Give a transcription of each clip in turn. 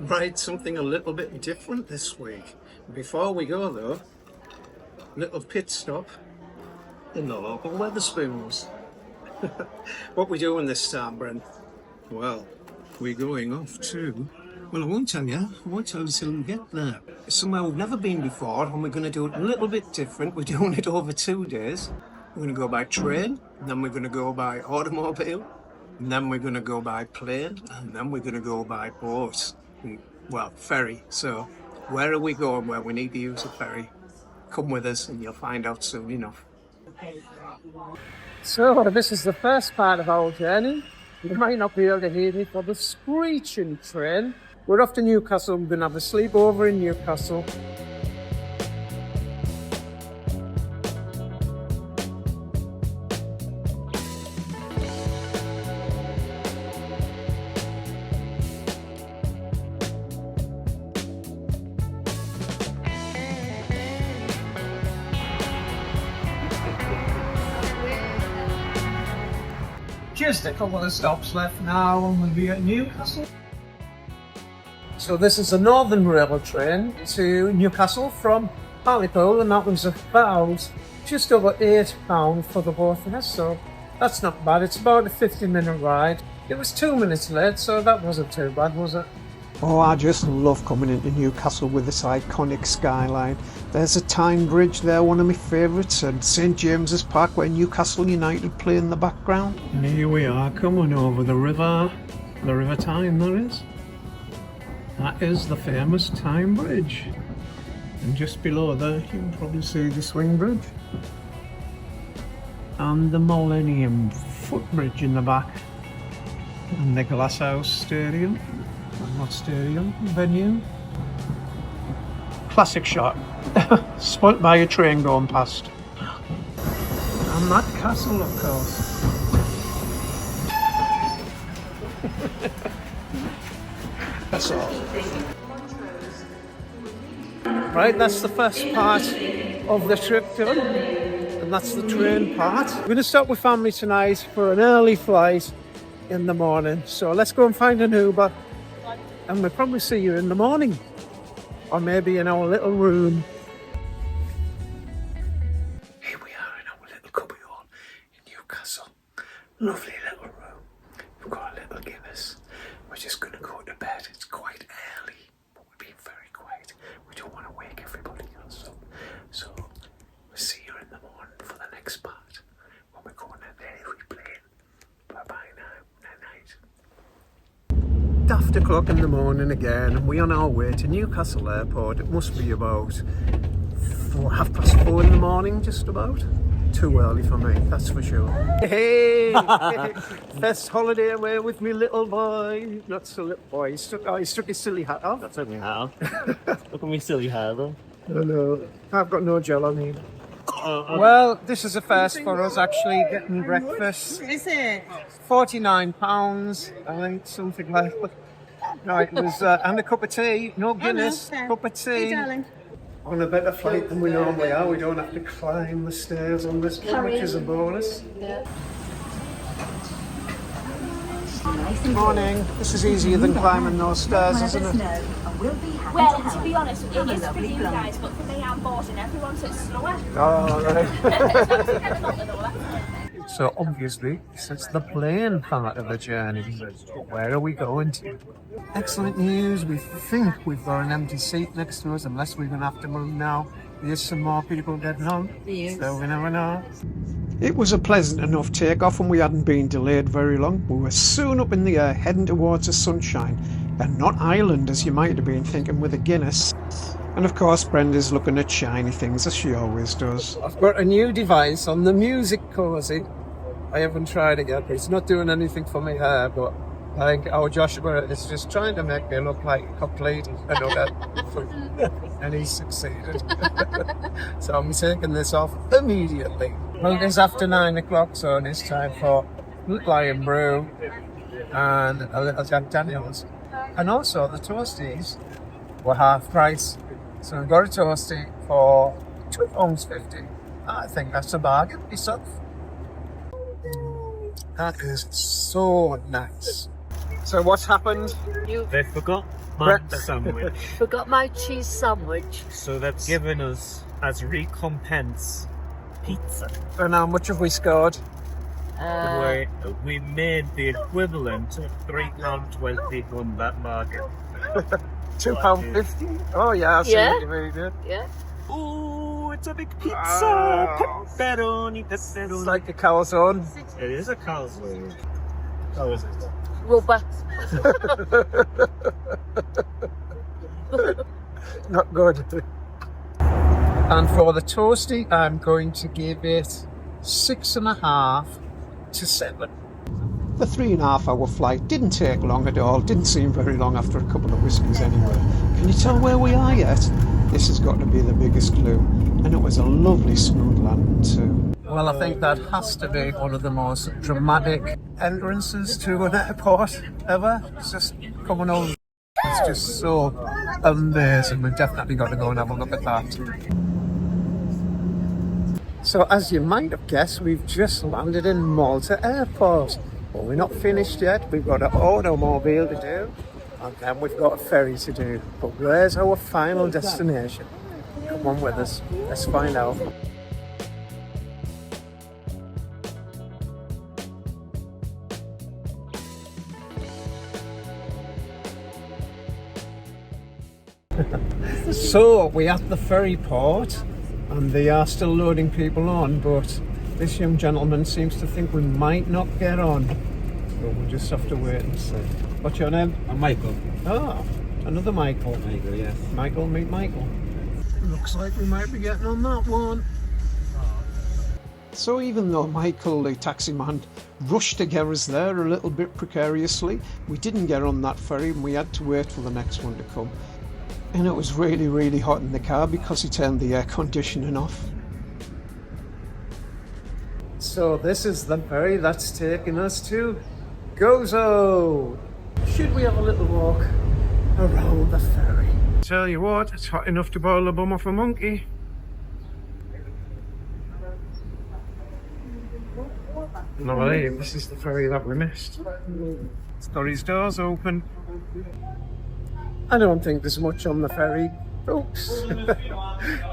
Right, something a little bit different this week. Before we go though, little pit stop in the local Weatherspoons. What we doing this time, Brent? Well, we're going off to... Well, I won't tell you. I won't tell you till we get there. It's somewhere we've never been before, and we're going to do it a little bit different. We're doing it over 2 days. We're going to go by train, and then we're going to go by automobile, and then we're going to go by plane, and then we're going to go by boat. Well, ferry. So, where are we going where we need to use a ferry? Come with us, and you'll find out soon enough. So this is the first part of our journey. You might not be able to hear me for the screeching train. We're off to Newcastle. We're going to have a sleepover in Newcastle. Just a couple of stops left now and we'll be at Newcastle. So this is a Northern Rail train to Newcastle from Hartlepool, and that was about just over £8 for the both of us, so that's not bad. It's about a 50-minute ride. It was 2 minutes late, so that wasn't too bad, was it? Oh, I just love coming into Newcastle with this iconic skyline. There's a Tyne Bridge there, one of my favourites, and St James's Park where Newcastle United play in the background. And here we are coming over the River Tyne, that is. That is the famous Tyne Bridge. And just below there you can probably see the Swing Bridge. And the Millennium Footbridge in the back. And the Glasshouse Stadium. Not stadium, venue. Classic shot. Spoilt by a train going past. And that castle, of course. That's all. Right, that's the first part of the trip done, and that's the train part. We're going to stop with family tonight for an early flight in the morning, so let's go and find an Uber, and we'll probably see you in the morning, or maybe in our little room. Here we are in our little cubbyhole in Newcastle. Lovely little room. We've got a little Guinness. We're just going to go to bed. It's quite early, but we're being very quiet. We don't want to wake everybody else up. So we'll see you in the morning for the next part when we're going in the heavy plane. Bye bye now. Night night. Daft o'clock in the morning again, and we're on our way to Newcastle Airport. It must be about 4:30 in the morning, just about. Too early for me, that's for sure. Hey! First holiday away with me little boy. Not so little boy. He stuck his silly hat off. That's only how. Look at me silly hair though. I know. I've got no gel on either. Well, this is a first for us actually getting breakfast. Is it? £49, I think, something like that. Right, it was, and a cup of tea. No Guinness, okay. cup of tea. Hey, darling. On a better flight than we normally are. We don't have to climb the stairs on this one, which is a bonus. Morning. This is easier than climbing those stairs, isn't it? Well, to be honest, it is for you guys, but for me, I'm boarding everyone, so it's slower. Oh, right. It's kind of not the door. So obviously, this is the plane part of the journey. Where are we going to? Excellent news. We think we've got an empty seat next to us, unless we're going to have to move now. There's some more people getting on, so we never know. It was a pleasant enough takeoff and we hadn't been delayed very long. We were soon up in the air heading towards the sunshine, and not Ireland as you might have been thinking with a Guinness. And of course Brenda's looking at shiny things as she always does. I've got a new device on the Music Cozy. I haven't tried it yet, but it's not doing anything for me hair, but I think our Joshua is just trying to make me look like a complete another and he's succeeded. So I'm taking this off immediately. Well, it is after 9 o'clock, so it's time for a little Lion Brew and a little Jack Daniels. And also the toasties were half price. So we've got a toastie for £2.50. I think that's a bargain myself. That is so nice. So what's happened? They forgot breakfast sandwich. Forgot my cheese sandwich. So they've given us as recompense pizza. And how much have we scored? We made the equivalent of £3.20 on that market. £2.50. Oh yeah, I see Yeah. what you mean, yeah. Yeah. Ooh, it's a big pizza! Pepperoni, It's pepperoni. like a calzone. It is a calzone. How is it? Rubber. Not good. And for the toasty, I'm going to give it 6.5 to 7. The 3.5 hour flight didn't take long at all, didn't seem very long after a couple of whiskies anyway. Can you tell where we are yet? This has got to be the biggest clue. And it was a lovely smooth landing too. Well, I think that has to be one of the most dramatic entrances to an airport ever. It's just coming over. It's just so amazing. We've definitely got to go and have a look at that. So as you might have guessed, we've just landed in Malta Airport. But we're not finished yet. We've got an automobile to do, and then we've got a ferry to do. But where's our final destination? Come on with us. Let's find out. So we're at the ferry port, and they are still loading people on, but this young gentleman seems to think we might not get on. But we'll just have to wait and see. What's your name? I'm Michael. Oh, another Michael. Michael, yes. Michael, meet Michael. Looks like we might be getting on that one. So even though Michael, the taxi man, rushed to get us there a little bit precariously, we didn't get on that ferry and we had to wait for the next one to come. And it was really, really hot in the car because he turned the air conditioning off. So this is the ferry that's taking us to Gozo. Should we have a little walk around the ferry? Tell you what, it's hot enough to boil the bum off a monkey. No way, this is the ferry that we missed. It's got its doors open. I don't think there's much on the ferry. Oops.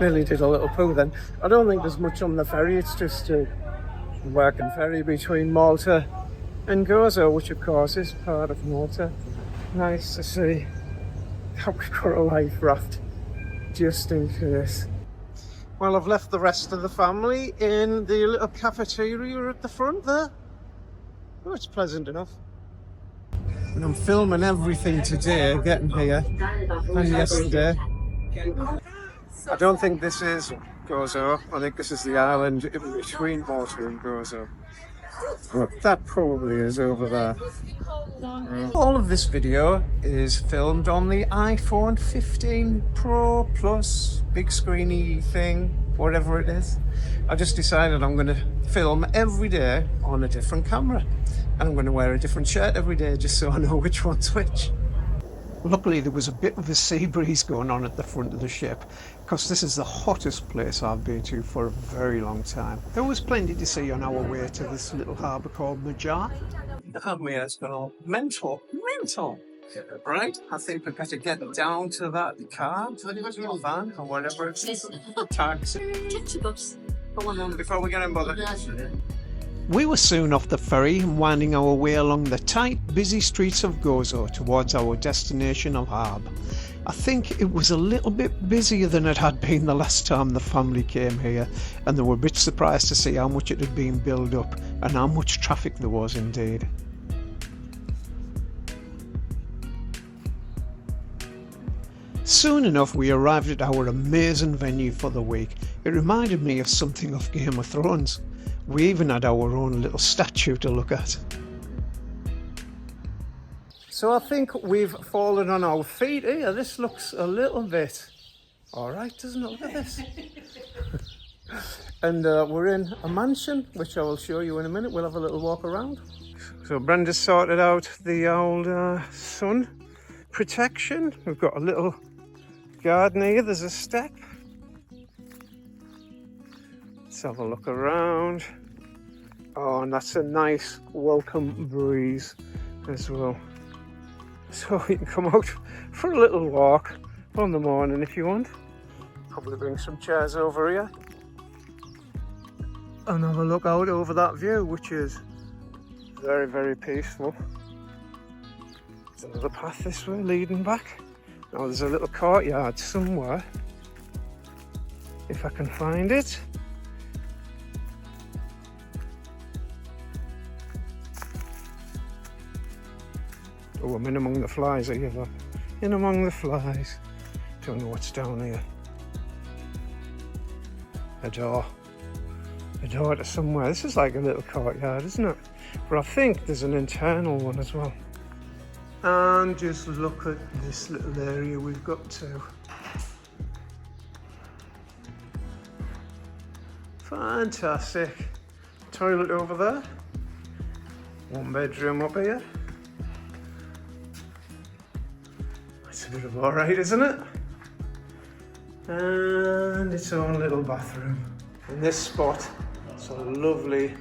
Nearly did a little poo then. I don't think there's much on the ferry. It's just a working ferry between Malta and Gozo, which of course is part of Malta. Nice to see how we've got a life raft just in case. Well, I've left the rest of the family in the little cafeteria at the front there. Oh, it's pleasant enough. And I'm filming everything today, getting here, and yesterday. I don't think this is Gozo. I think this is the island in between Malta and Gozo. But that probably is over there. All of this video is filmed on the iPhone 15 Pro Plus big screeny thing, whatever it is. I just decided I'm going to film every day on a different camera. And I'm going to wear a different shirt every day just so I know which one's which. Luckily there was a bit of a sea breeze going on at the front of the ship, because this is the hottest place I've been to for a very long time. There was plenty to see on our way to this little harbour called Majar. Oh, yeah, it's gone all mental. Right, I think we better get down to that car, van, or whatever it is. Taxi. Come on then, before we get in bother. We were soon off the ferry and winding our way along the tight, busy streets of Gozo towards our destination of Gharb. I think it was a little bit busier than it had been the last time the family came here, and they were a bit surprised to see how much it had been built up and how much traffic there was indeed. Soon enough we arrived at our amazing venue for the week. It reminded me of something of Game of Thrones. We even had our own little statue to look at. So I think we've fallen on our feet here. This looks a little bit alright, doesn't it? Look at this. And we're in a mansion, which I will show you in a minute. We'll have a little walk around. So Brenda's sorted out the old sun protection. We've got a little garden here. There's a step. Let's have a look around. Oh, and that's a nice welcome breeze as well. So you can come out for a little walk on the morning if you want. Probably bring some chairs over here and have a look out over that view, which is very, very peaceful. There's another path this way leading back. Now there's a little courtyard somewhere, if I can find it. Oh, I'm in among the flies here, look. In among the flies. Don't know what's down here. A door. A door to somewhere. This is like a little courtyard, isn't it? But I think there's an internal one as well. And just look at this little area we've got to. Fantastic. Toilet over there. One bedroom up here. That's a bit of alright, isn't it? And its own little bathroom. In this spot, it's a lovely,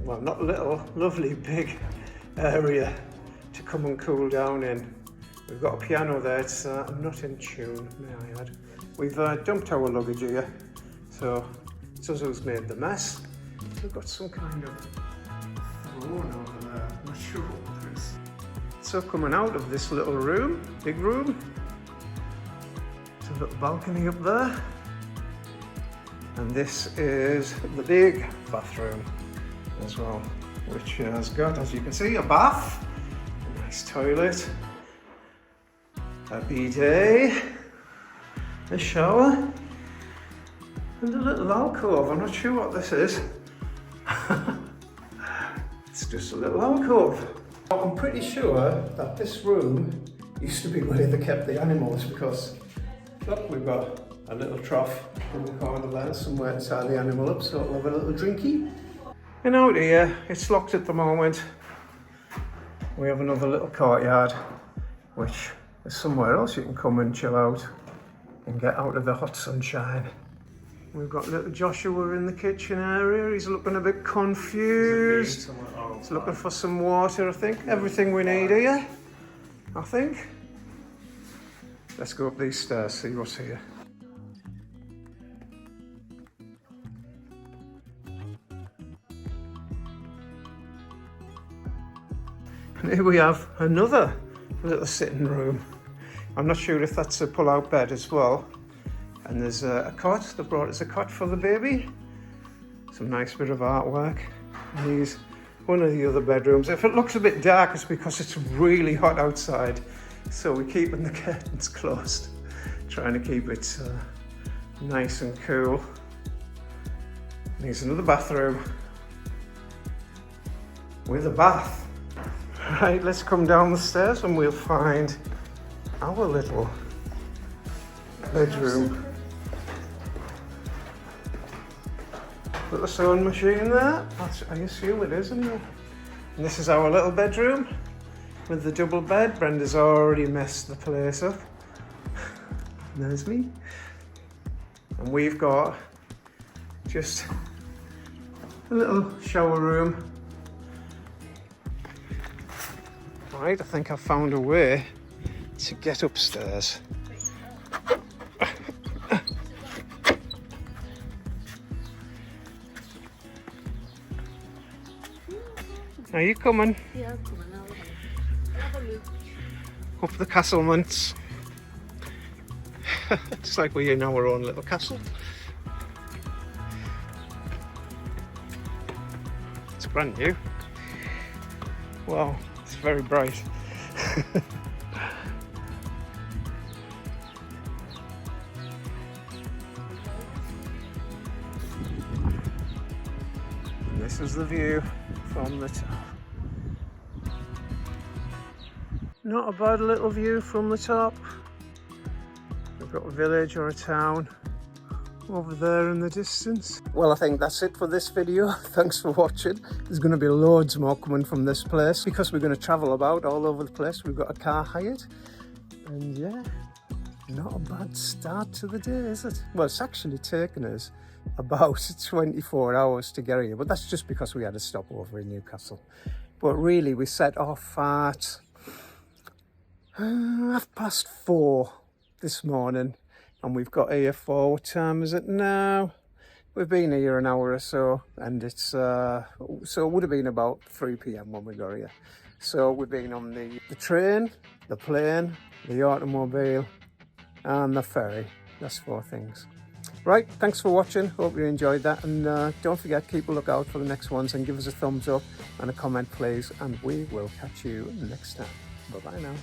well, not little, lovely big area to come and cool down in. We've got a piano there, it's not in tune, may I add. We've dumped our luggage here, so it's us who's made the mess. We've got some kind of throne over there, I'm not sure what it is. So coming out of this little room, big room, there's a little balcony up there. And this is the big bathroom as well, which has got, as you can see, a bath, a nice toilet, a bidet, a shower, and a little alcove. I'm not sure what this is. It's just a little alcove. I'm pretty sure that this room used to be where they kept the animals, because look, we've got a little trough in the corner there, somewhere to tie the animal up, so it'll have a little drinky. And out here, it's locked at the moment. We have another little courtyard, which is somewhere else you can come and chill out and get out of the hot sunshine. We've got little Joshua in the kitchen area. He's looking a bit confused. He's looking for some water, I think. Everything we need here, I think. Let's go up these stairs, see what's here. And here we have another little sitting room. I'm not sure if that's a pull-out bed as well. And there's a cot. They brought us a cot for the baby. Some nice bit of artwork. And he's one of the other bedrooms. If it looks a bit dark, it's because it's really hot outside. So we're keeping the curtains closed, trying to keep it nice and cool. And here's another bathroom with a bath. Right, let's come down the stairs and we'll find our little bedroom. Little sewing machine there. I assume it is, isn't it? And this is our little bedroom with the double bed. Brenda's already messed the place up. And there's me. And we've got just a little shower room. Right, I think I've found a way to get upstairs. Are you coming? Yeah, I'm coming now. Have a look. Up the castlements. It's like we're in our own little castle. It's brand new. Wow, it's very bright. And this is the view from the top. Not a bad little view from the top. We've got a village or a town over there in the distance. Well, I think that's it for this video. Thanks for watching. There's going to be loads more coming from this place because we're going to travel about all over the place. We've got a car hired. And yeah, not a bad start to the day, is it? Well, it's actually taken us about 24 hours to get here, but that's just because we had a stopover in Newcastle. But really, we set off at 4:30 this morning, and we've got here for, what time is it now? We've been here an hour or so, and it's so it would have been about 3 p.m. when we got here. So we've been on the train, the plane, the automobile, and the ferry. That's 4 things. Right, thanks for watching. Hope you enjoyed that, and don't forget, keep a lookout for the next ones, and give us a thumbs up and a comment, please, and we will catch you next time. Bye bye now.